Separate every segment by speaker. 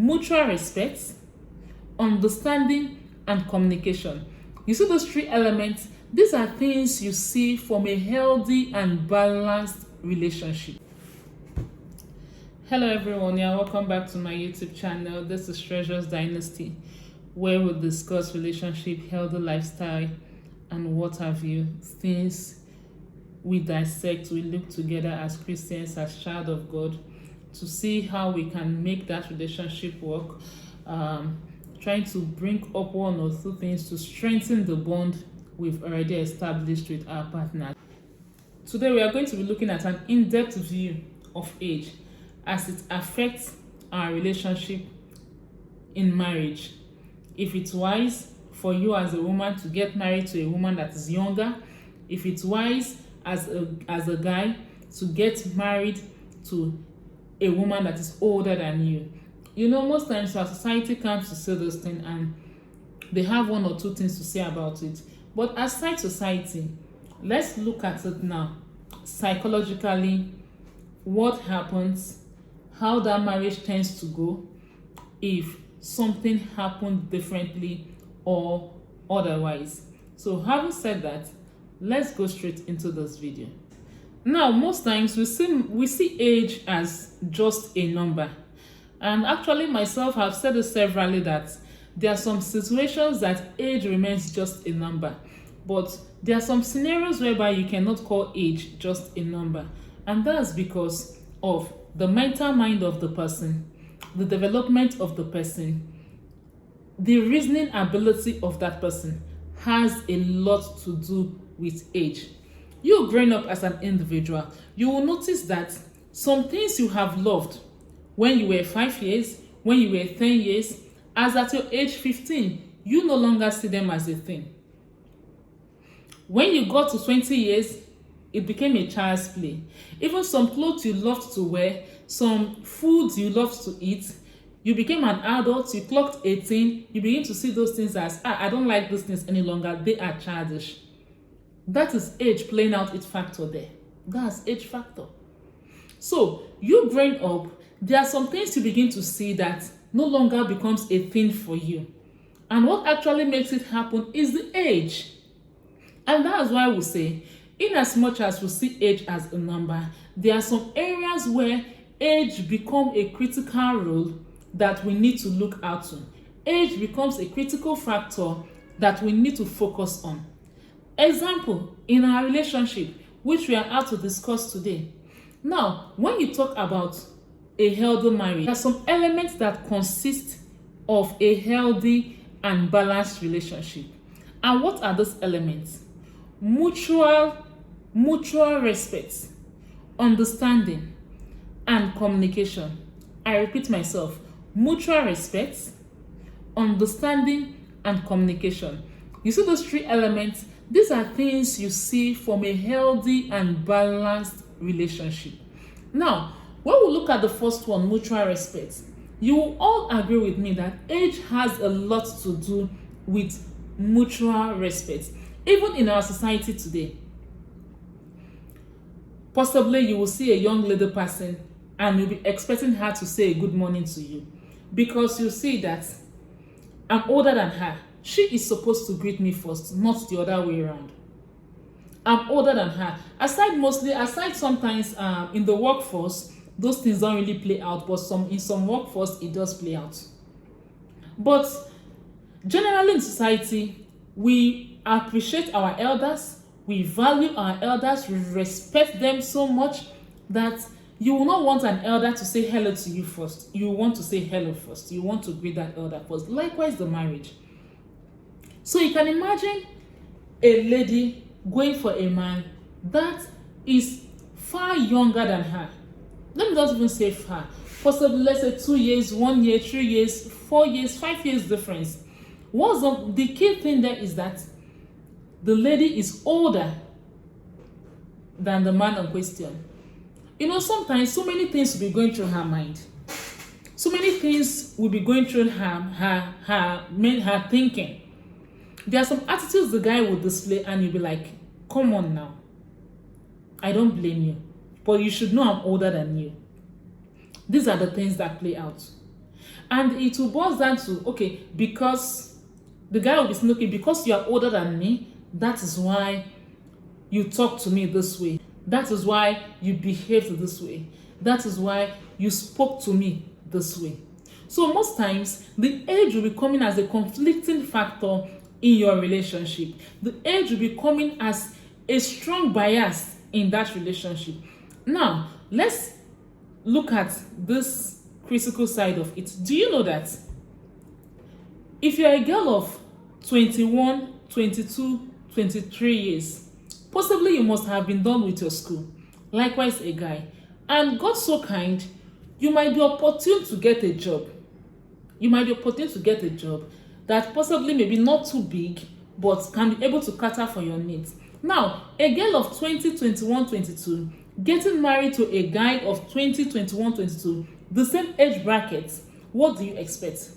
Speaker 1: mutual respect, understanding, and communication. You see those three elements? These are things you see from a healthy and balanced relationship. Hello everyone, welcome back to my YouTube channel. This is Treasures Dynasty, where we discuss relationship, healthy lifestyle, and what have you. Things we dissect, we look together as Christians, as child of God, to see how we can make that relationship work. Trying to bring up one or two things to strengthen the bond we've already established with our partner. Today we are going to be looking at an in-depth view of age as it affects our relationship in marriage. If it's wise for you as a woman to get married to a woman that is younger, if it's wise as a guy to get married to a woman that is older than you. You know, most times our society comes to say this thing and they have one or two things to say about it. But aside society, let's look at it now. Psychologically, what happens, how that marriage tends to go if something happened differently or otherwise. So having said that, let's go straight into this video. Now, most times we see age as just a number. And actually myself, I've said it severally that there are some situations that age remains just a number. But there are some scenarios whereby you cannot call age just a number. And that's because of the mental mind of the person, the development of the person, the reasoning ability of that person has a lot to do with age. You growing up as an individual, you will notice that some things you have loved when you were 5 years, when you were 10 years, as at your age 15, you no longer see them as a thing. When you got to 20 years, it became a child's play. Even some clothes you loved to wear, some foods you loved to eat, you became an adult, you clocked 18, you begin to see those things as, I don't like those things any longer, they are childish. That is age playing out its factor there. That's age factor. So, you growing up, there are some things you begin to see that no longer becomes a thing for you. And what actually makes it happen is the age. And that's why we say, in as much as we see age as a number, there are some areas where age becomes a critical role that we need to look out to. Age becomes a critical factor that we need to focus on. Example, in our relationship, which we are out to discuss today. Now, when you talk about a healthy marriage, there are some elements that consist of a healthy and balanced relationship. And what are those elements? Mutual respect, understanding, and communication. I repeat myself, mutual respect, understanding, and communication. You see those three elements? These are things you see from a healthy and balanced relationship. Now, when we look at the first one, mutual respect, you will all agree with me that age has a lot to do with mutual respect. Even in our society today, possibly you will see a young lady person and you'll be expecting her to say a good morning to you because you see that I'm older than her. She is supposed to greet me first, not the other way around. I'm older than her. Aside sometimes in the workforce, those things don't really play out, but in some workforce, it does play out. But generally in society, we appreciate our elders, we value our elders, we respect them so much that you will not want an elder to say hello to you first. You want to say hello first. You want to greet that elder first. Likewise, the marriage. So you can imagine a lady going for a man that is far younger than her. Let me not even say far. Possibly, let's say 2 years, 1 year, 3 years, 4 years, 5 years difference. The key thing there is that the lady is older than the man in question. You know, sometimes so many things will be going through her mind. So many things will be going through her thinking. There are some attitudes the guy will display and you'll be like, come on now. I don't blame you. But you should know I'm older than you. These are the things that play out. And it will boil down to, okay, because the guy will be saying, okay, because you are older than me, that is why you talk to me this way. That is why you behaved this way. That is why you spoke to me this way. So most times, the age will be coming as a conflicting factor in your relationship. The age will be coming as a strong bias in that relationship. Now, let's look at this critical side of it. Do you know that if you're a girl of 21, 22, 23 years, possibly you must have been done with your school. Likewise, a guy. And God so kind, you might be opportune to get a job. You might be opportune to get a job that possibly maybe not too big, but can be able to cater for your needs. Now, a girl of 20, 21, 22, getting married to a guy of 20, 21, 22, the same age bracket, what do you expect?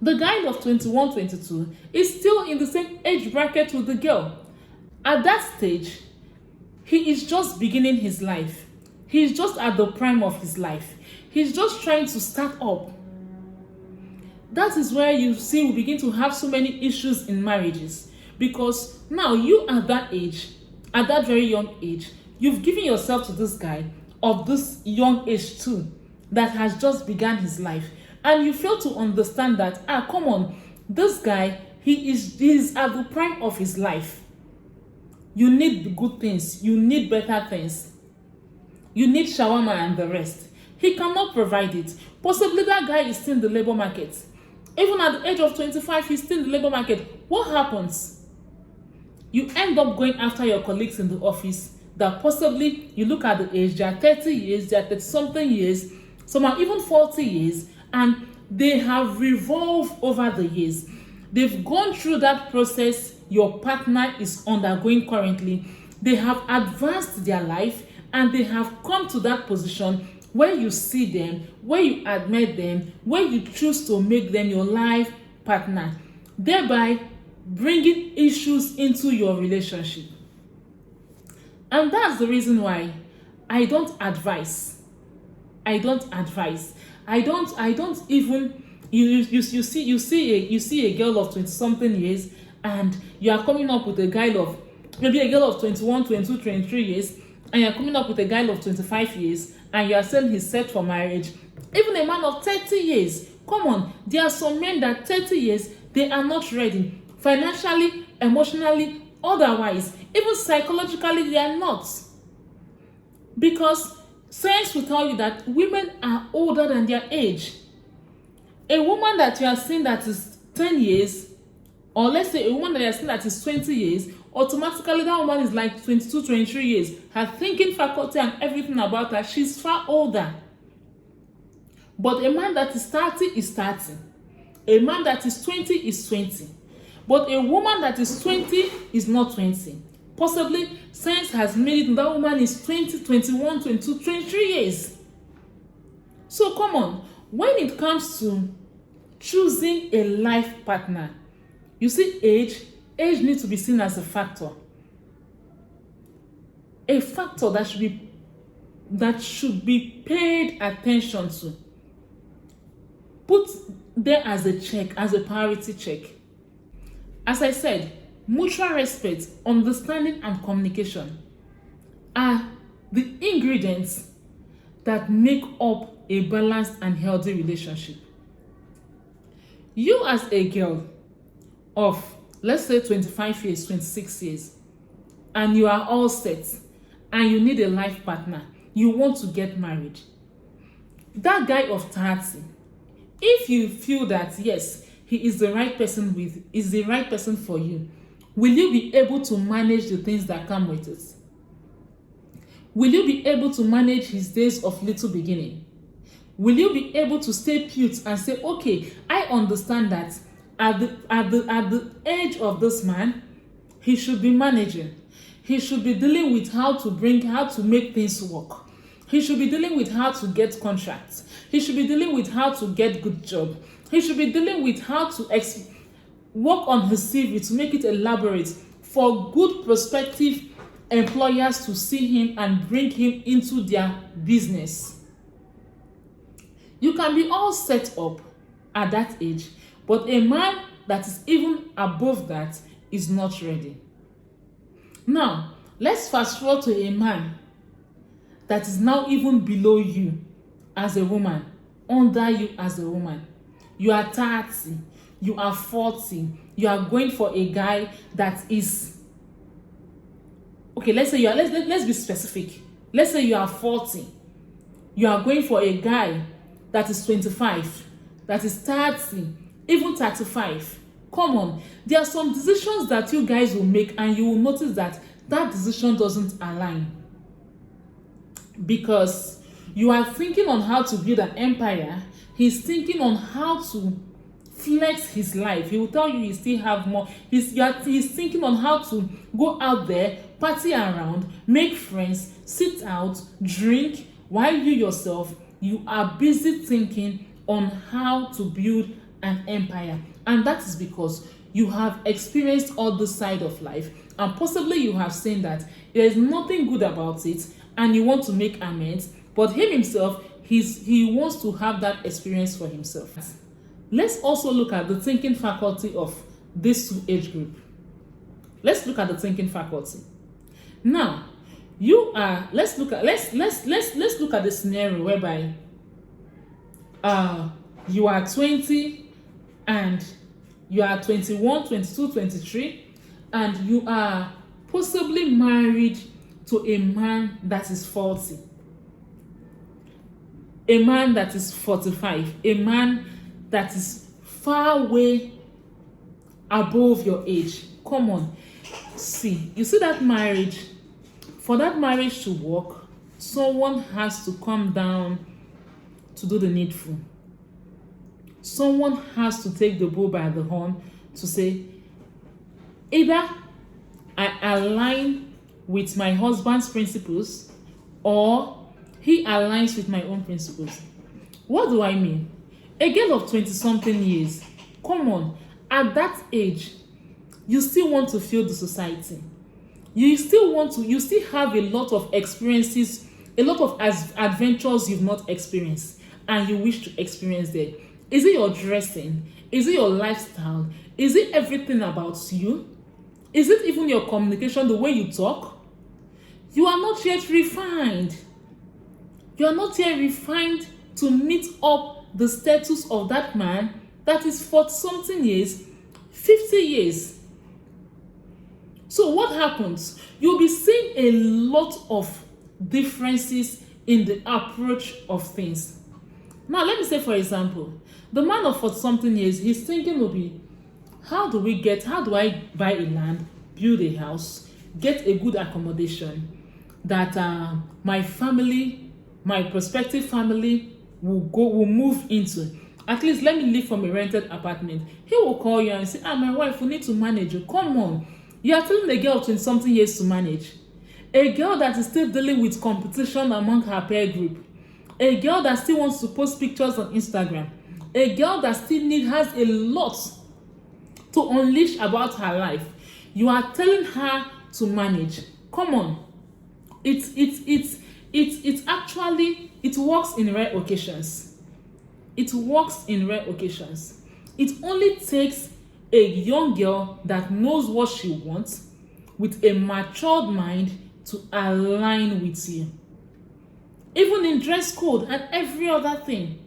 Speaker 1: The guy of 21, 22 is still in the same age bracket with the girl. At that stage, he is just beginning his life. He is just at the prime of his life. He's just trying to start up. That is where you see we begin to have so many issues in marriages. Because now you at that age, at that very young age, you've given yourself to this guy of this young age too, that has just begun his life. And you fail to understand that, come on, this guy, he is at the prime of his life. You need the good things. You need better things. You need shawarma and the rest. He cannot provide it. Possibly that guy is still in the labor market. Even at the age of 25, he's still in the labor market. What happens? You end up going after your colleagues in the office that possibly you look at the age, they are 30 years, they are 30-something years, some are even 40 years, and they have revolved over the years. They've gone through that process your partner is undergoing currently. They have advanced their life and they have come to that position where you see them, where you admire them, where you choose to make them your life partner, thereby bringing issues into your relationship. And that's the reason why I don't advise. I don't even you see a girl of 20-something years and you are coming up with a guy of maybe a girl of 21, 22, 23 years, and you're coming up with a guy of 25 years and you are saying he's set for marriage. Even a man of 30 years, come on, there are some men that 30 years, they are not ready. Financially, emotionally, otherwise, even psychologically, they are not. Because science will tell you that women are older than their age. A woman that you are seeing that is 10 years, or let's say a woman that you are seeing that is 20 years, automatically that woman is like 22, 23 years. Her thinking faculty and everything about her, she's far older. But a man that is 30 is 30. A man that is 20 is 20. But a woman that is 20 is not 20. Possibly, science has made it that woman is 20, 21, 22, 23 years. So come on, when it comes to choosing a life partner, you see age needs to be seen as a factor. A factor that should be paid attention to. Put there as a check, as a priority check. As I said, mutual respect, understanding, and communication are the ingredients that make up a balanced and healthy relationship. You as a girl of, let's say 25 years, 26 years, and you are all set, and you need a life partner, you want to get married. That guy of 30, if you feel that yes, he is the right person for you, will you be able to manage the things that come with it? Will you be able to manage his days of little beginning? Will you be able to stay put and say, okay, I understand that at the age of this man, he should be managing. He should be dealing with how to make things work. He should be dealing with how to get contracts. He should be dealing with how to get good job. He should be dealing with how to work on his CV to make it elaborate for good prospective employers to see him and bring him into their business. You can be all set up at that age, but a man that is even above that is not ready. Now, let's fast forward to a man that is now even below you as a woman, under you as a woman. You are 30, you are 40, you are going for a guy that is, okay, let's say let's be specific. Let's say you are 40, you are going for a guy that is 25, that is 30, even 35. Come on, there are some decisions that you guys will make and you will notice that that decision doesn't align, because you are thinking on how to build an empire, he's thinking on how to flex his life. He will tell you he still have more. He's thinking on how to go out there, party around, make friends, sit out, drink, while you yourself, you are busy thinking on how to build an empire. And that is because you have experienced all this side of life, and possibly you have seen that there is nothing good about it and you want to make amends, but him himself, he wants to have that experience for himself. Let's also look at the thinking faculty of this two age group. Let's look at the thinking faculty. Now, let's look at the scenario whereby you are 20 and you are 21, 22, 23, and you are possibly married to a man that is 40, a man that is 45, a man that is far way above your age. Come on, see, you see that marriage, for that marriage to work, someone has to come down to do the needful. Someone has to take the bull by the horn to say, either I align with my husband's principles or he aligns with my own principles. What do I mean? A girl of 20-something years, come on, at that age, you still want to feel the society. You still have a lot of experiences, a lot of adventures you've not experienced, and you wish to experience them. Is it your dressing? Is it your lifestyle? Is it everything about you? Is it even your communication, the way you talk? You are not yet refined. You are not yet refined to meet up the status of that man that is 40-something years, 50 years. So what happens? You'll be seeing a lot of differences in the approach of things. Now, let me say, for example, the man of 40-something years, his thinking will be, how do I buy a land, build a house, get a good accommodation that my family, my prospective family will move into. At least let me live from a rented apartment. He will call you and say, my wife, we need to manage you. Come on. You are telling a girl of 20-something years to manage. A girl that is still dealing with competition among her peer group. A girl that still wants to post pictures on Instagram. A girl that still has a lot to unleash about her life. You are telling her to manage. Come on. It's actually, it works in rare occasions. It works in rare occasions. It only takes a young girl that knows what she wants with a matured mind to align with you. Even in dress code and every other thing.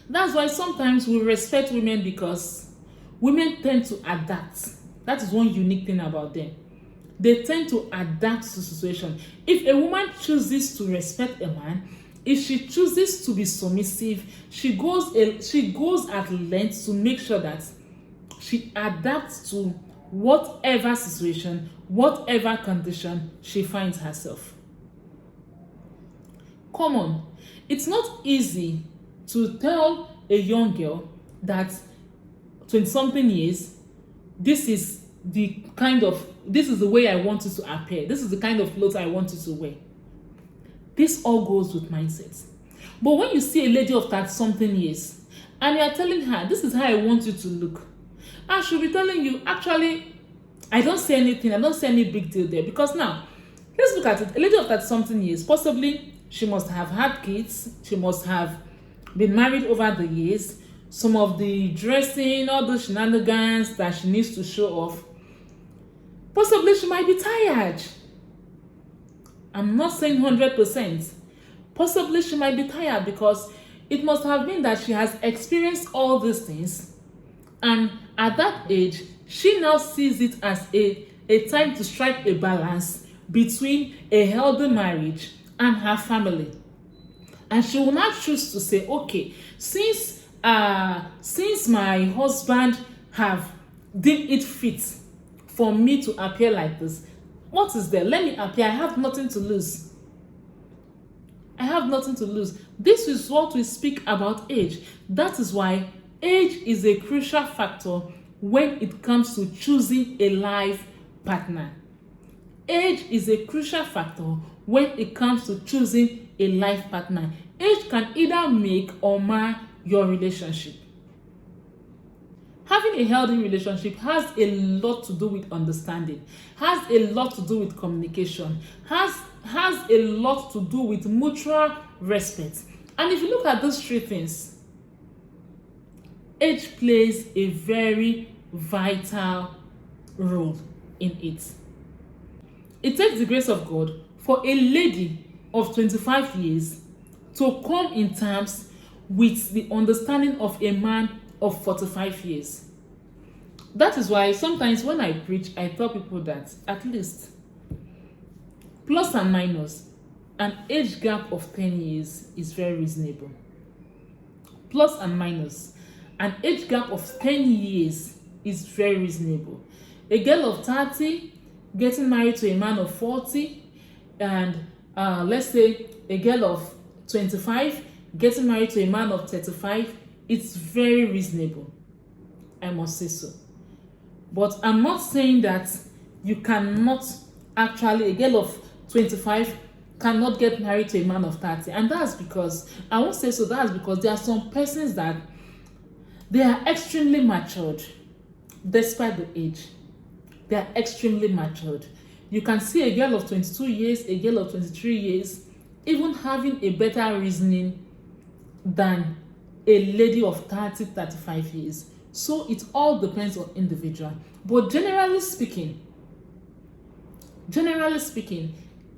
Speaker 1: That's why sometimes we respect women, because women tend to adapt. That is one unique thing about them. They tend to adapt to the situation. If a woman chooses to respect a man, if she chooses to be submissive, she goes at length to make sure that she adapts to whatever situation, whatever condition she finds herself. Come on, it's not easy to tell a young girl that 20-something years, this is the way I want you to appear. This is the kind of clothes I want you to wear. This all goes with mindsets. But when you see a lady of 30-something years and you are telling her, this is how I want you to look, I should be telling you, actually, I don't say anything. I don't say any big deal there. Because now, let's look at it. A lady of 30-something years, possibly she must have had kids. She must have been married over the years, some of the dressing, all those shenanigans that she needs to show off, possibly she might be tired. I'm not saying 100%. Possibly she might be tired because it must have been that she has experienced all these things, and at that age she now sees it as a time to strike a balance between a healthy marriage and her family. And she will now choose to say, okay, since my husband have deemed it fit for me to appear like this, what is there? Let me appear. I have nothing to lose. I have nothing to lose. This is what we speak about age. That is why age is a crucial factor when it comes to choosing a life partner. Age is a crucial factor when it comes to choosing a life partner. Age can either make or mar your relationship. Having a healthy relationship has a lot to do with understanding, has a lot to do with communication, has a lot to do with mutual respect. And if you look at those three things, age plays a very vital role in it. It takes the grace of God for a lady of 25 years to come in terms with the understanding of a man of 45 years. That is why sometimes when I preach, I tell people that at least plus and minus an age gap of 10 years is very reasonable. Plus and minus an age gap of 10 years is very reasonable. A girl of 30 getting married to a man of 40, and let's say a girl of 25 getting married to a man of 35, it's very reasonable. I must say so. But I'm not saying that you cannot actually, a girl of 25 cannot get married to a man of 30. And that's because, I won't say so, that's because there are some persons that they are extremely matured despite the age. They are extremely matured. You can see a girl of 22 years, a girl of 23 years, even having a better reasoning than a lady of 30, 35 years. So it all depends on individual. But generally speaking,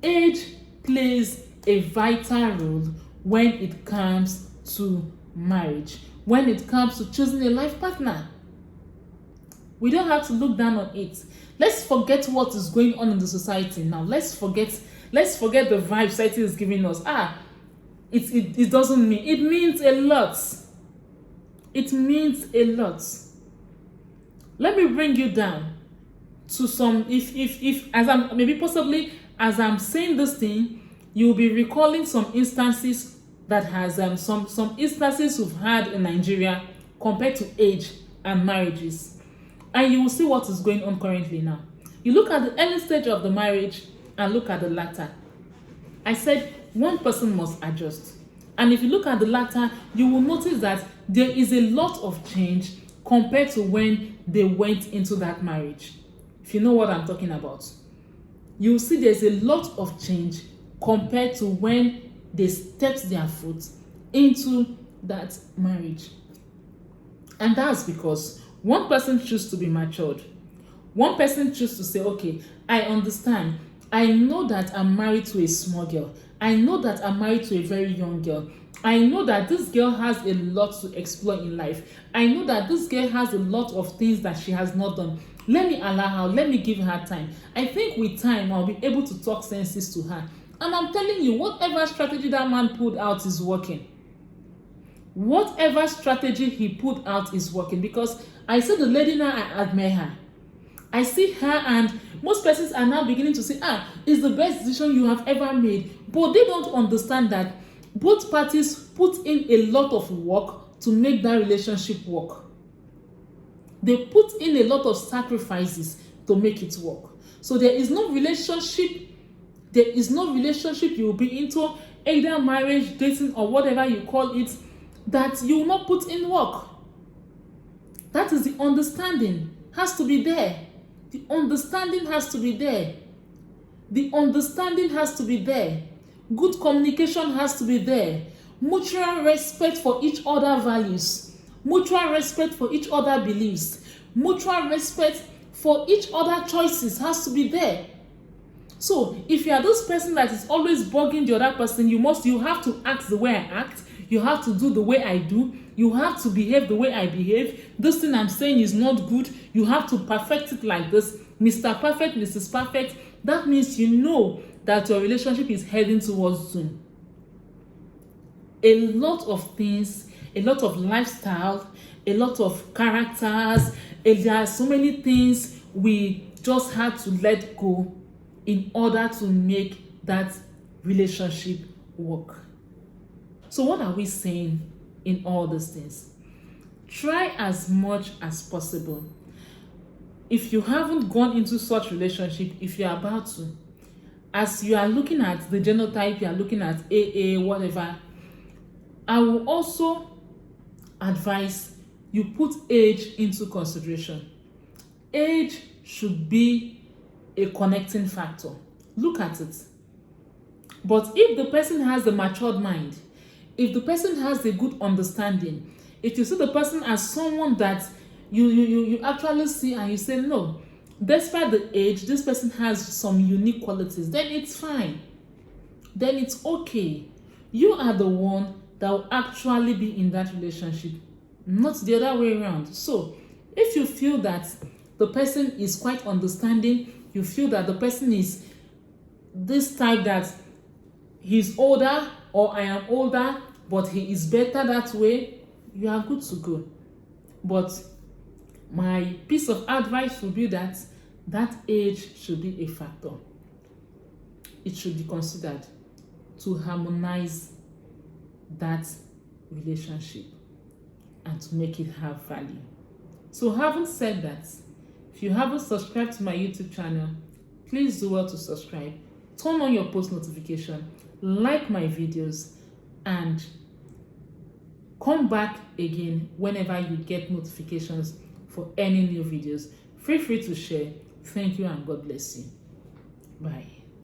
Speaker 1: age plays a vital role when it comes to marriage, when it comes to choosing a life partner. We don't have to look down on it. Let's forget what is going on in the society now. Let's forget the vibe society is giving us. It doesn't mean. It means a lot. It means a lot. Let me bring you down to some, if as I'm maybe possibly as I'm saying this thing, you'll be recalling some instances that has some instances we've had in Nigeria compared to age and marriages. And you will see what is going on currently now. You look at the early stage of the marriage and look at the latter. I said one person must adjust. And if you look at the latter, you will notice that there is a lot of change compared to when they went into that marriage. If you know what I'm talking about. You'll see there's a lot of change compared to when they stepped their foot into that marriage. And that's because one person chooses to be matured. One person chooses to say, okay, I understand. I know that I'm married to a small girl. I know that I'm married to a very young girl. I know that this girl has a lot to explore in life. I know that this girl has a lot of things that she has not done. Let me allow her. Let me give her time. I think with time, I'll be able to talk senses to her. And I'm telling you, whatever strategy that man put out is working. Whatever strategy he put out is working, because I see the lady now, I admire her. I see her, and most persons are now beginning to say, it's the best decision you have ever made. But they don't understand that both parties put in a lot of work to make that relationship work. They put in a lot of sacrifices to make it work. So there is no relationship you will be into, either marriage, dating, or whatever you call it, that you will not put in work. That is the understanding has to be there. The understanding has to be there. The understanding has to be there. Good communication has to be there. mutual respect for each other values, mutual respect for each other beliefs, mutual respect for each other choices has to be there. So if you are this person that is always bugging the other person, you have to act the way I act, you have to do the way I do, you have to behave the way I behave. This thing I'm saying is not good, you have to perfect it like this. Mr. Perfect, Mrs. Perfect, that means you know that your relationship is heading towards doom. A lot of things, a lot of lifestyle, a lot of characters, and there are so many things we just had to let go in order to make that relationship work. So what are we saying in all these things? Try as much as possible. If you haven't gone into such relationship, if you are about to, as you are looking at the genotype, you are looking at AA, whatever, I will also advise you put age into consideration. Age should be a connecting factor. Look at it. But if the person has a matured mind, if the person has a good understanding, if you see the person as someone that you actually see and you say, no, despite the age, this person has some unique qualities, then it's fine. Then it's okay. You are the one that will actually be in that relationship, not the other way around. So if you feel that the person is quite understanding, you feel that the person is this type that he's older or I am older, but he is better that way, you are good to go. But my piece of advice would be that that age should be a factor. It should be considered to harmonize that relationship and to make it have value. So having said that, if you haven't subscribed to my YouTube channel, please do well to subscribe. Turn on your post notification, like my videos, and come back again whenever you get notifications for any new videos. Feel free to share. Thank you and God bless you. Bye.